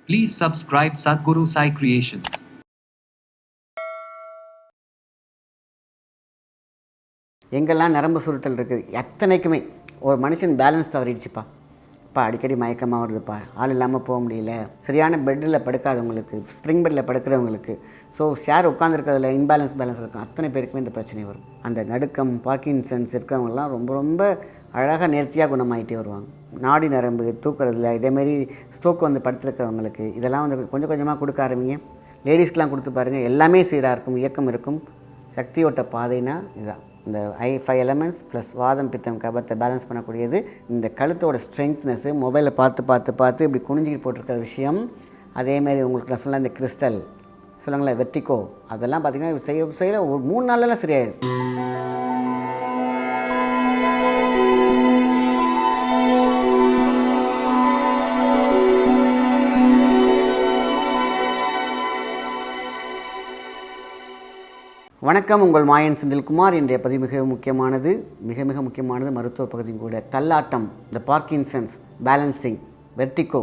Please subscribe Sadhguru Sai Creations. எங்கெல்லாம் நரம்பு சுருட்டல் இருக்குது அத்தனைக்குமே ஒரு மனுஷன் பேலன்ஸ் தவறிடுச்சுப்பா. அடிக்கடி மயக்கமாக வருதுப்பா, ஆள் இல்லாமல் போக முடியல, சரியான பெட்டில் படுக்காதவங்களுக்கு, ஸ்ப்ரிங் பெட்டில் படுக்கிறவங்களுக்கு, ஸோ ஷேர் உட்காந்துருக்கிறதுல பேலன்ஸ் இருக்கும், அத்தனை பேருக்குமே இந்த பிரச்சனை வரும். அந்த நடுக்கம், பார்க்கின்சன்ஸ் இருக்கிறவங்கலாம் ரொம்ப ரொம்ப அழகாக நேர்த்தியாக குணமாகிட்டே வருவாங்க. நாடி நரம்பு தூக்குறதுல இதேமாரி ஸ்ட்ரோக் வந்து படுத்துருக்கிறவங்களுக்கு இதெல்லாம் வந்து கொஞ்சம் கொஞ்சமாக கொடுக்க ஆரம்பிங்க. லேடிஸ்க்கெலாம் கொடுத்து பாருங்கள், எல்லாமே சீராக இருக்கும், இயக்கம் இருக்கும். சக்தியோட்ட பாதைனா இதுதான். இந்த 5 எலமெண்ட்ஸ் ப்ளஸ் வாதம் பித்தம் கபத்தை பேலன்ஸ் பண்ணக்கூடியது. இந்த கழுத்தோட ஸ்ட்ரென்த்னஸ்ஸு மொபைலில் பார்த்து இப்படி குனிஞ்சிக்கிட்டு போட்டிருக்கிற விஷயம். அதேமாதிரி உங்களுக்கு நான் சொல்ல இந்த கிறிஸ்டல் சொல்லுங்களேன், வெர்டிகோ, அதெல்லாம் பார்த்திங்கன்னா செய்ய ஒரு 3 நாளெல்லாம் சரியாயிடும். வணக்கம், உங்கள் மாயன் செந்தில்குமார். இன்றைய பதிவு மிக முக்கியமானது மருத்துவ பகுதியும் கூட. தள்ளாட்டம், இந்த பார்க்கின்சன்ஸ், பேலன்சிங், வெர்டிகோ,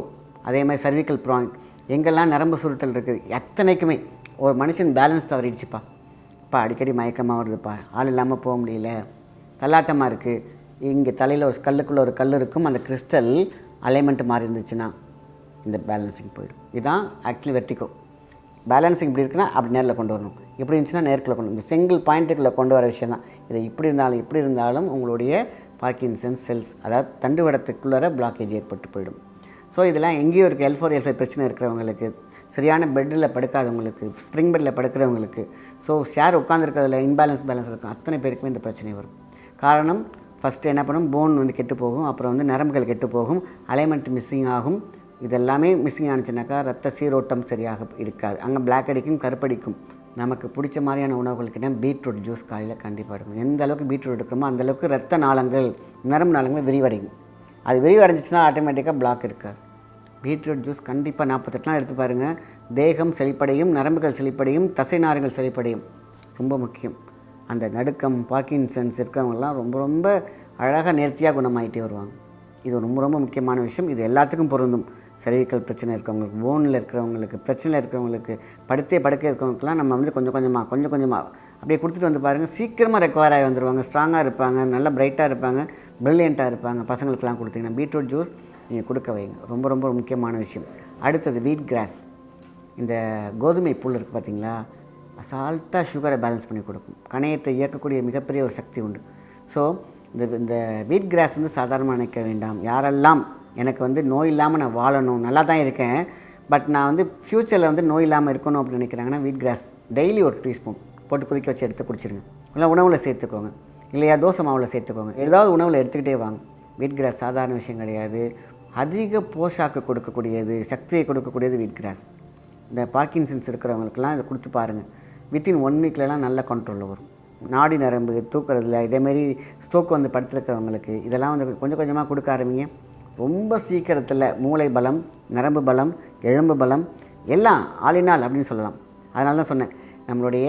அதே மாதிரி சர்விக்கல் ப்ராயிண்ட், எங்கெல்லாம் நரம்பு சுருட்டல் இருக்குது அத்தனைக்குமே ஒரு மனுஷன் பேலன்ஸ் தவறிடுச்சுப்பா. அடிக்கடி மயக்கமாக வருதுப்பா, ஆள் இல்லாமல் போக முடியல, தள்ளாட்டமாக இருக்குது. இங்கே தலையில் ஒரு கல்லுக்குள்ளே ஒரு கல் இருக்கும், அந்த கிறிஸ்டல் அலைன்மெண்ட் மாறி இருந்துச்சுன்னா இந்த பேலன்சிங் போயிடும். இதுதான் ஆக்சுவலி வெர்டிகோ. பேலன்சிங் இப்படி இருக்குன்னா அப்படி நேரில் கொண்டு வரணும், இப்படி இருந்துச்சுன்னா நேரத்தில் கொண்டு வரணும். இந்த சிங்கிள் பாயிண்ட்டுக்குள்ளே கொண்டு வர விஷயம் தான் இது. இப்படி இருந்தாலும் உங்களுடைய பார்க்கின்சன்ஸ் செல்ஸ், அதாவது தண்டுவடத்துக்குள்ளே பிளாக்கேஜ் ஏற்பட்டு போயிடும். ஸோ இதெல்லாம் எங்கேயும் இருக்குது. L4 L5 பிரச்சனை இருக்கிறவங்களுக்கு, சரியான பெட்டில் படுக்காதவங்களுக்கு, ஸ்ப்ரிங் பெட்டில் படுக்கிறவங்களுக்கு, ஸோ ஷேர் உட்காந்துருக்கிறதுல பேலன்ஸ் இருக்கும், அத்தனை பேருக்குமே இந்த பிரச்சனை வரும். காரணம், ஃபஸ்ட்டு என்ன பண்ணும், போன் வந்து கெட்டு போகும், அப்புறம் வந்து நரம்புகள் கெட்டு போகும், அலைன்மெண்ட் மிஸ்ஸிங் ஆகும். இதெல்லாமே மிஸ்ஸிங் ஆனிச்சுனாக்கா ரத்த சீரோட்டம் சரியாக இருக்காது, அங்கே பிளாக் அடிக்கும், கருப்படிக்கும். நமக்கு பிடிச்ச மாதிரியான உணவுகளுக்கிட்ட பீட்ரூட் ஜூஸ் காலையில் கண்டிப்பாக எடுக்கணும். எந்த அளவுக்கு பீட்ரூட் எடுக்கிறோமோ அந்தளவுக்கு ரத்த நாளங்கள், நரம்பு நாளங்கள் விரிவடையும். அது விரிவடைஞ்சிச்சுன்னா ஆட்டோமேட்டிக்காக பிளாக் இருக்காது. பீட்ரூட் ஜூஸ் கண்டிப்பாக 48 நாள் எடுத்து பாருங்கள். தேகம் செழிப்படையும், நரம்புகள் செழிப்படையும், தசை நார்கள் செழிப்படையும். ரொம்ப முக்கியம். அந்த நடுக்கம், பார்க்கின்சன்ஸ் இருக்கிறவங்கலாம் ரொம்ப ரொம்ப அழகாக நேர்த்தியாக குணமாகிட்டே வருவாங்க. இது ரொம்ப முக்கியமான விஷயம். இது எல்லாத்துக்கும் பொருந்தும். சர்விக்கல் பிரச்சனை இருக்கிறவங்களுக்கு, போனில் இருக்கிறவங்களுக்கு, பிரச்சனை இருக்கிறவங்களுக்கு, படுக்க இருக்கிறவங்களுக்குலாம் நம்ம வந்து கொஞ்சம் கொஞ்சமாக அப்படியே கொடுத்துட்டு வந்து பாருங்கள். சீக்கிரமாக ரெக்கவர் ஆகி வந்துடுவாங்க, ஸ்ட்ராங்காக இருப்பாங்க, நல்லா பிரைட்டாக இருப்பாங்க, ப்ரில்லியண்ட்டாக இருப்பாங்க. பசங்களுக்கெல்லாம் கொடுத்தீங்கன்னா பீட்ரூட் ஜூஸ் நீங்கள் கொடுக்க வைங்க. ரொம்ப முக்கியமான விஷயம். அடுத்தது வீட் கிராஸ். இந்த கோதுமை புல் இருக்குது பார்த்திங்களா, அசால்ட்டாக சுகரை பேலன்ஸ் பண்ணி கொடுக்கும். கணையத்தை இயக்கக்கூடிய மிகப்பெரிய ஒரு சக்தி உண்டு. ஸோ இந்த வீட் கிராஸ் வந்து சாதாரணமாக நினைக்க வேண்டாம். யாரெல்லாம் எனக்கு வந்து நோய் இல்லாமல் நான் வாழணும், நல்லா தான் இருக்கேன், பட் நான் வந்து ஃப்யூச்சரில் வந்து நோய் இல்லாமல் இருக்கணும் அப்படின்னு நினைக்கிறாங்கன்னா வீட் கிராஸ் டெய்லி ஒரு டீஸ்பூன் போட்டு கொதிக்க வச்சு எடுத்து குடிச்சிருங்க. இல்லை உணவில் சேர்த்துக்கோங்க, இல்லையா தோசை மாவில் சேர்த்துக்கோங்க, ஏதாவது உணவில் எடுத்துக்கிட்டே வாங்க. வீட் கிராஸ் சாதாரண விஷயம் கிடையாது. அதிக போஷாக்கு கொடுக்கக்கூடியது, சக்தியை கொடுக்கக்கூடியது வீட் கிராஸ். இந்த பார்க்கின்சன்ஸ் இருக்கிறவங்களுக்கெல்லாம் இதை கொடுத்து பாருங்கள். வித்தின் 1 வீக்லலாம் நல்ல கண்ட்ரோலில் வரும். நாடி நரம்பு தூக்குறதுல இதேமாரி ஸ்ட்ரோக் வந்து படுத்துருக்கிறவங்களுக்கு இதெல்லாம் வந்து கொஞ்சம் கொஞ்சமாக கொடுக்க ஆரம்பிங்க. ரொம்ப சீக்கிரத்தில் மூளை பலம், நரம்பு பலம், எலும்பு பலம் எல்லாம் ஆளினால் அப்படின்னு சொல்லலாம். அதனால தான் சொன்னேன், நம்மளுடைய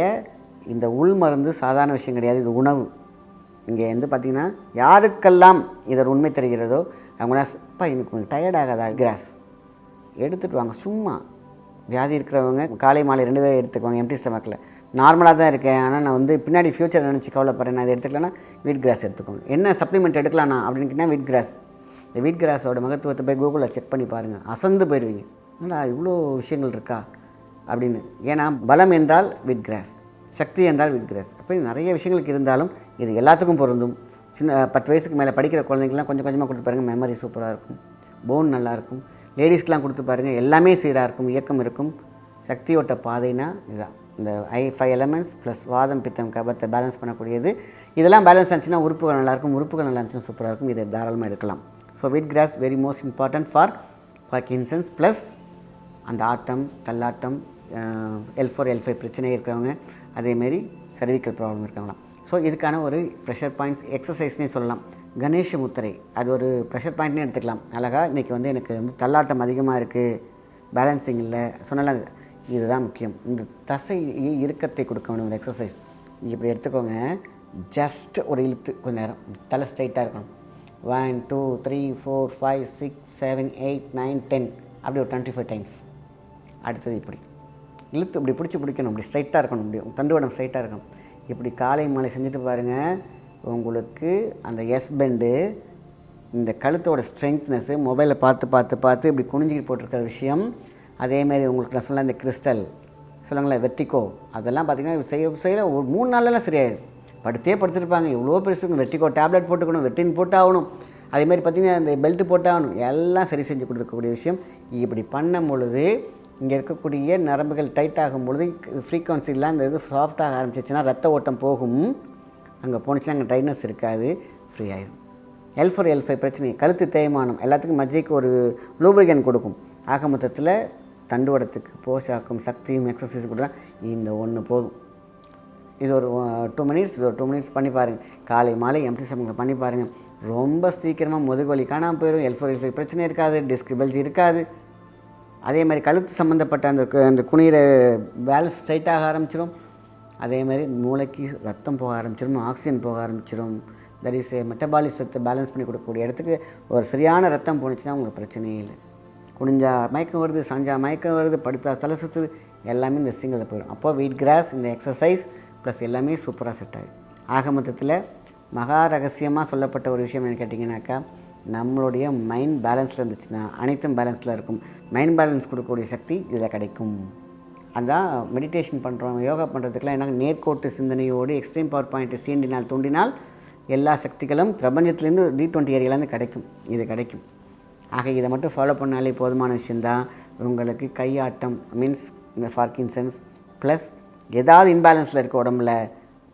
இந்த உள் மருந்து சாதாரண விஷயம் கிடையாது, இது உணவு. இங்கே வந்து பார்த்திங்கன்னா யாருக்கெல்லாம் இதோட உண்மை தெரிகிறதோ அவங்களாம் இன்னும் கொஞ்சம் டயர்டாகாதா, கிராஸ் எடுத்துகிட்டு வாங்க. சும்மா வியாதி இருக்கிறவங்க காலை மாலை 2 பேரும் எடுத்துக்குவாங்க. எம்டி ஸ்டமக்கில் நார்மலாக தான் இருக்கேன், ஆனால் நான் வந்து பின்னாடி ஃப்யூச்சர் நினச்சி கவலைப்படுறேன், நான் இதை எடுத்துக்கலன்னா வீட் கிராஸ் எடுத்துக்கோங்க. என்ன சப்ளிமெண்ட் எடுக்கலாம்னா அப்படின்னு கேட்டால் வீட் கிராஸ். இந்த வீட் கிராஸோட மகத்துவத்தை போய் கூகுளில் செக் பண்ணி பாருங்கள், அசந்து போயிடுவீங்க. என்னடா இவ்வளோ விஷயங்கள் இருக்கா அப்படின்னு. ஏன்னா பலம் என்றால் வீட் கிராஸ், சக்தி என்றால் வீட் கிராஸ். அப்போ நிறைய விஷயங்களுக்கு இருந்தாலும் இது எல்லாத்துக்கும் பொருந்தும். சின்ன 10 வயசுக்கு மேலே படிக்கிற குழந்தைங்களாம் கொஞ்சம் கொஞ்சமாக கொடுத்து பாருங்கள், மெமரி சூப்பராக இருக்கும், போன் நல்லாயிருக்கும். லேடிஸ்க்கெலாம் கொடுத்து பாருங்கள், எல்லாமே சீராக இருக்கும், இயக்கம் இருக்கும். சக்தியோட்ட பாதைனா இதுதான். இந்த 5 எலமெண்ட்ஸ் ப்ளஸ் வாதம் பித்தம் கபத்தை பேலன்ஸ் பண்ணக்கூடியது. இதெல்லாம் பேலன்ஸ் ஆச்சுன்னா உறுப்புகள் நல்லாயிருக்கும், உறுப்புகள் நல்லா இருந்துச்சுன்னா சூப்பராக இருக்கும். இதை தாராளமாக எடுக்கலாம். ஸோ வீட் cross very most important for Parkinson's plus அந்த ஆட்டம், தள்ளாட்டம், L4 L5 பிரச்சனை இருக்கிறவங்க, அதேமாரி சர்விக்கல் ப்ராப்ளம் இருக்கிறவங்களாம். ஸோ இதுக்கான ஒரு ப்ரெஷர் பாயிண்ட்ஸ் எக்ஸசைஸ்னே சொல்லலாம். கணேஷ முத்திரை, அது ஒரு ப்ரெஷர் பாயிண்ட்னே எடுத்துக்கலாம். அழகாக இன்றைக்கி வந்து எனக்கு வந்து தள்ளாட்டம் அதிகமாக இருக்குது, பேலன்சிங் இல்லை சொன்னால இதுதான் முக்கியம். இந்த தசை இறுக்கத்தை கொடுக்க வேணும் இந்த எக்ஸசைஸ். இப்படி எடுத்துக்கோங்க, ஜஸ்ட் ஒரு இழுத்து கொஞ்சம் நேரம் தலை ஸ்ட்ரைட்டாக இருக்கணும். 1 2 3 4 5 6 7 8 9 10 அப்படி ஒரு 25 டைம்ஸ் அடுத்தது இப்படி இழுத்து இப்படி பிடிக்கணும், இப்படி ஸ்ட்ரைட்டாக இருக்கணும், இப்படி தண்டுவடம் ஸ்ட்ரைட்டாக இருக்கணும். இப்படி காலை மாலை செஞ்சுட்டு பாருங்கள், உங்களுக்கு அந்த எஸ் பெண்டு, இந்த கழுத்தோட ஸ்ட்ரெங்க்னஸ்ஸு, மொபைலை பார்த்து இப்படி குனிஞ்சிக்கிட்டு போட்டிருக்கிற விஷயம், அதேமாரி உங்களுக்கு நான் சொல்ல இந்த கிறிஸ்டல் சொல்லுங்களேன் வெர்டிகோ, அதெல்லாம் பார்த்திங்கன்னா செய்ய ஒரு 3 நாளெல்லாம் சரியாயிடும். படுத்திருப்பாங்க, எவ்வளோ பெருசு வெர்டிகோ டேப்லெட் போட்டுக்கணும், வெட்டின் போட்டாகணும், அதேமாதிரி பார்த்திங்கன்னா இந்த பெல்ட்டு போட்டாகணும், எல்லாம் சரி செஞ்சு கொடுக்கக்கூடிய விஷயம். இப்படி பண்ணும் பொழுது இங்கே இருக்கக்கூடிய நரம்புகள் டைட் ஆகும் பொழுது ஃப்ரீக்வன்சிலாம் இந்த இது சாஃப்டாக ஆரம்பிச்சிச்சுன்னா ரத்த ஓட்டம் போகும், அங்கே போணுச்சுன்னா அங்கே ட்ரைனஸ் இருக்காது, ஃப்ரீ ஆயிடும். L4 L5 பிரச்சனை, கழுத்து தேய்மானம், எல்லாத்துக்கும் மஜ்ஜைக்கு ஒரு லூப்ரிகன் கொடுக்கும். ஆக மொத்தத்தில் தண்டுவடத்துக்கு போஷாக்கும் சக்தியும் எக்ஸசைஸ் கொடுத்தா இந்த ஒன்று போதும். இது ஒரு 2 மினிட்ஸ், இது ஒரு 2 மினிட்ஸ் பண்ணி பாருங்கள். காலை மாலை எம்டி ஸ்டமக்கில் பண்ணி பாருங்கள். ரொம்ப சீக்கிரமாக முதுகுவலி காணாமல் போயிடும், L4 L5 பிரச்சனை இருக்காது, டிஸ்க் பல்ஜ் இருக்காது. அதே மாதிரி கழுத்து சம்மந்தப்பட்ட அந்த குனிகிற பேலன்ஸ் ஸ்ட்ரைட்டாக ஆரம்பிச்சிடும். அதே மாதிரி மூளைக்கு ரத்தம் போக ஆரம்பிச்சிடும், ஆக்சிஜன் போக ஆரம்பிச்சிடும். தட் இஸ் மெட்டபாலிசத்தை பேலன்ஸ் பண்ணி கொடுக்கக்கூடிய இடத்துக்கு ஒரு சரியான ரத்தம் போணுச்சுன்னா உங்களுக்கு பிரச்சனையே இல்லை. குனிஞ்சா மயக்கம் வருது, சாஞ்சா மயக்கம் வருது, படுத்தா தலை சுற்றுது, எல்லாமே இந்த சிங்கிளில் போயிடும். அப்போது வெயிட் கிராஸ், இந்த எக்ஸசைஸ் ப்ளஸ் எல்லாமே சூப்பராக செட் ஆகிடும். ஆக மொத்தத்தில் மகா ரகசியமாக சொல்லப்பட்ட ஒரு விஷயம் என்ன கேட்டிங்கனாக்கா, நம்மளுடைய மைண்ட் பேலன்ஸில் இருந்துச்சுன்னா அனைத்தும் பேலன்ஸில் இருக்கும். மைண்ட் பேலன்ஸ் கொடுக்கக்கூடிய சக்தி இதில் கிடைக்கும். அதான் மெடிடேஷன் பண்ணுறோம், யோகா பண்ணுறதுக்கெலாம் என்ன நேர்கோட்டு சிந்தனையோடு எக்ஸ்ட்ரீம் பவர் பாயிண்ட்டை சீண்டினால் தூண்டினால் எல்லா சக்திகளும் பிரபஞ்சத்துலேருந்து D20 ஏரியாலேருந்து கிடைக்கும், இது கிடைக்கும். ஆக இதை மட்டும் ஃபாலோ பண்ணாலே போதுமான விஷயந்தான். உங்களுக்கு கையாட்டம் மீன்ஸ் இந்த பார்க்கின்சன்ஸ் ப்ளஸ் ஏதாவது இன்பேலன்ஸில் இருக்க உடம்புல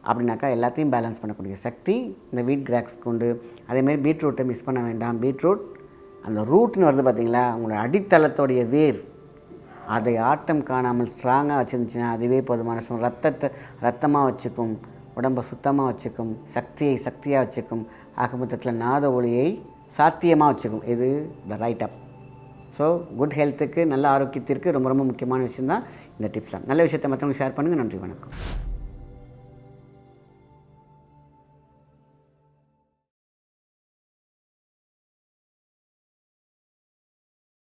அப்படின்னாக்கா எல்லாத்தையும் பேலன்ஸ் பண்ணக்கூடிய சக்தி இந்த வீட் கிராக்ஸ்க்கு உண்டு. அதேமாதிரி பீட்ரூட்டை மிஸ் பண்ண வேண்டாம். பீட்ரூட் அந்த ரூட்னு வருது பார்த்திங்களா, உங்களோட அடித்தளத்தோடைய வேர், அதை ஆட்டம் காணாமல் ஸ்ட்ராங்காக வச்சுருந்துச்சுன்னா அதுவே போதுமான ரத்தமாக வச்சுக்கும், உடம்பை சுத்தமாக வச்சுக்கும், சக்தியாக வச்சுக்கும். ஆக மொத்தத்தில் நாத ஒளியை சாத்தியமாக வச்சுக்கும். இது the right up. So good ஹெல்த்துக்கு, நல்ல ஆரோக்கியத்திற்கு ரொம்ப ரொம்ப முக்கியமான விஷயந்தான் இந்த டிப்ஸ் தான். நல்ல விஷயத்தை மற்றவங்க ஷேர் பண்ணுங்கள். நன்றி, வணக்கம்.